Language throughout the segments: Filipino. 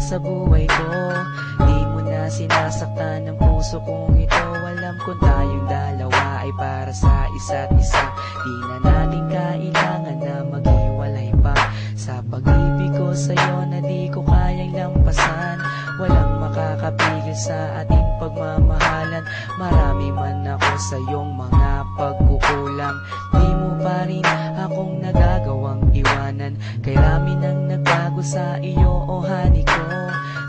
sa buhay ko. Di mo na sinasaktan ng puso kong ito. Alam kong tayong dalawa ay para sa isa't isa. Di na natin kailangan na maghiwalay pa. Sa pag-ibig ko sa'yo na di ko kayang lampasan. Walang makakapigil sa ating pagmamahalan. Marami man ako sa iyong mga pagkukulang, di mo pa rin akong nagagawang iwanan. Kay rami nang nagbago sa iyo, oh honey ko.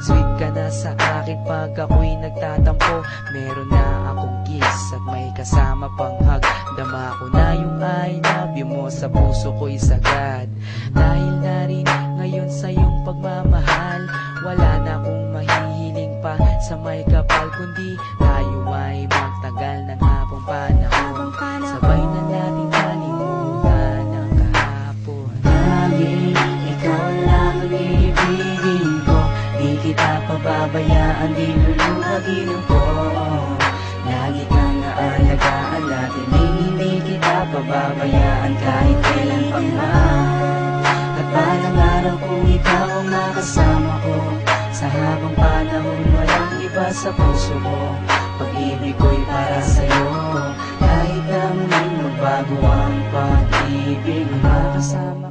Sweet ka na sa akin pag ako'y nagtatampo. Meron na akong kiss at may kasama pang hug. Dama ko na yung I love you mo sa puso ko'y sagad. Dahil na rin ngayon sa iyong pagmamahal, wala na akong mahihiling pa sa may kapal, kundi tayo ay magtagal ng habang panahon. Sabay na natin kalimutan ang kahapon. Laging ikaw lang ang iibigin ko. Di kita pababayaan, di luluhagin ko. Lagi kang naalagaan natin, hindi kita pababayaan kahit kailan pa man. At balang araw kung ikaw ang makasama ko, sa habang panahon walang iba sa puso ko. Pag-ibig ko'y para sa'yo, kahit na muling magbago ang pag-ibig. Makasama